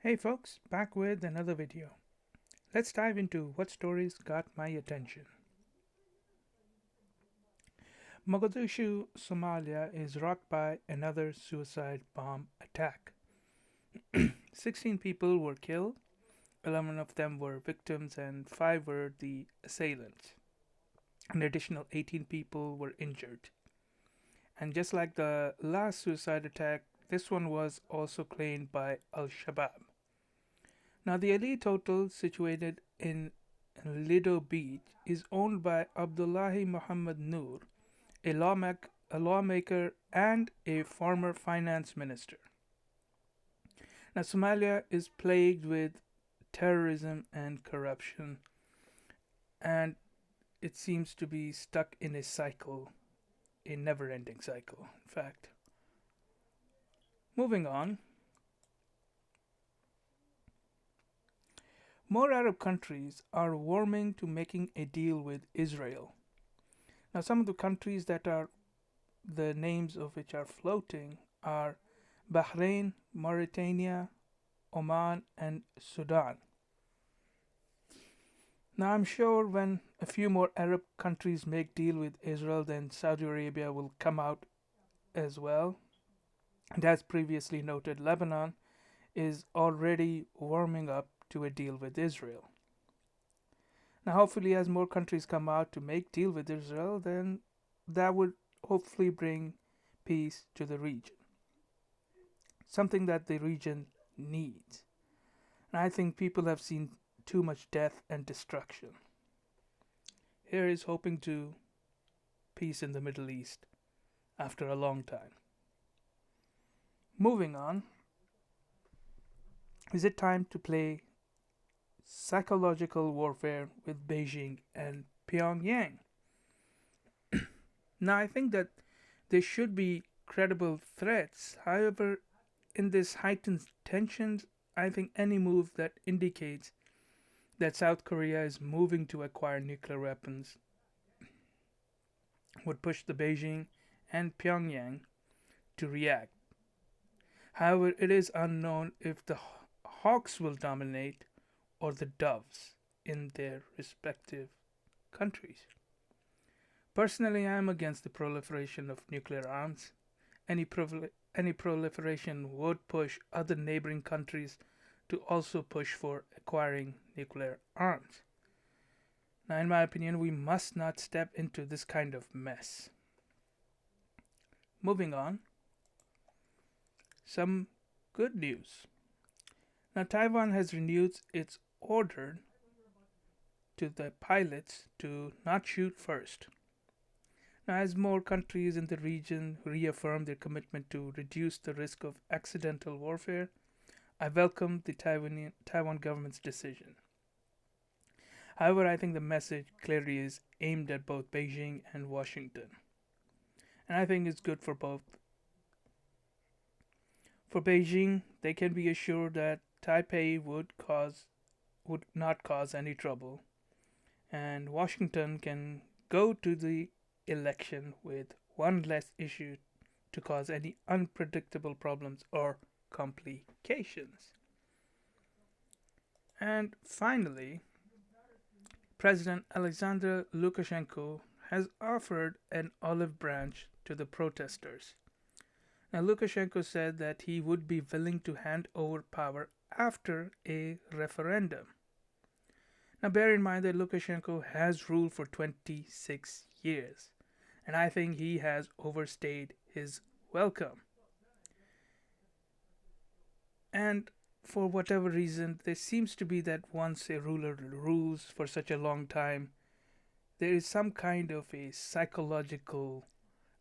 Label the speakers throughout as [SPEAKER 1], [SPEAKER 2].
[SPEAKER 1] Hey folks, back with another video. Let's dive into what stories got my attention. Mogadishu, Somalia is rocked by another suicide bomb attack. 16 people were killed, 11 of them were victims, and 5 were the assailants. An additional 18 people were injured. And just like the last suicide attack, this one was also claimed by Al Shabaab. Now, the elite hotel, situated in Lido Beach, is owned by Abdullahi Muhammad Noor, a lawmaker and a former finance minister. Now, Somalia is plagued with terrorism and corruption, and it seems to be stuck in a cycle, a never ending cycle, in fact. Moving on, more Arab countries are warming to making a deal with Israel. Now, some of the countries that are the names of which are floating are Bahrain, Mauritania, Oman, and Sudan. Now, I'm sure when a few more Arab countries make deal with Israel, then Saudi Arabia will come out as well. And as previously noted, Lebanon is already warming up to a deal with Israel. Now, hopefully, as more countries come out to make deal with Israel, then that would hopefully bring peace to the region, something that the region needs. And I think people have seen too much death and destruction. Here is hoping to peace in the Middle East after a long time. Moving on, is it time to play psychological warfare with Beijing and Pyongyang? Now, I think that there should be credible threats. However, in this heightened tensions, I think any move that indicates that South Korea is moving to acquire nuclear weapons would push the Beijing and Pyongyang to react. However, it is unknown if the hawks will dominate or the doves in their respective countries. Personally, I am against the proliferation of nuclear arms. Any proliferation would push other neighboring countries to also push for acquiring nuclear arms. Now, in my opinion, we must not step into this kind of mess. Moving on, some good news. Now, Taiwan has renewed its order to the pilots to not shoot first. Now, as more countries in the region reaffirm their commitment to reduce the risk of accidental warfare, I welcome the Taiwan government's decision. However, I think the message clearly is aimed at both Beijing and Washington. And I think it's good for both. For Beijing, they can be assured that Taipei would not cause any trouble, and Washington can go to the election with one less issue to cause any unpredictable problems or complications. And finally, President Alexander Lukashenko has offered an olive branch to the protesters. Now, Lukashenko said that he would be willing to hand over power after a referendum. Now, bear in mind that Lukashenko has ruled for 26 years, and I think he has overstayed his welcome. And for whatever reason, there seems to be that once a ruler rules for such a long time, there is some kind of a psychological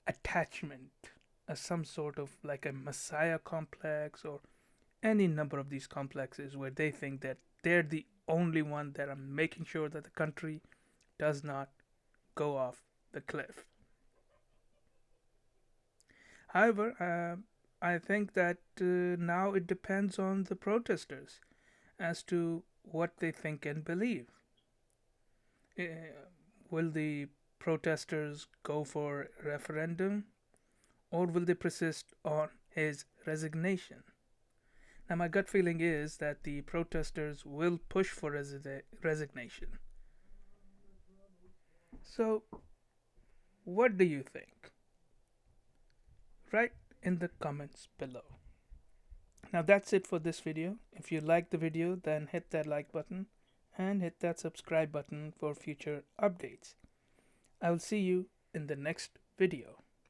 [SPEAKER 1] attachment, some sort of like a messiah complex or any number of these complexes where they think that they're the only one that are making sure that the country does not go off the cliff. However, I think that now it depends on the protesters as to what they think and believe. Uh, will the protesters go for a referendum or will they persist on his resignation? Now, my gut feeling is that the protesters will push for resignation. So, what do you think? Write in the comments below. Now, that's it for this video. If you liked the video, then hit that like button and hit that subscribe button for future updates. I will see you in the next video.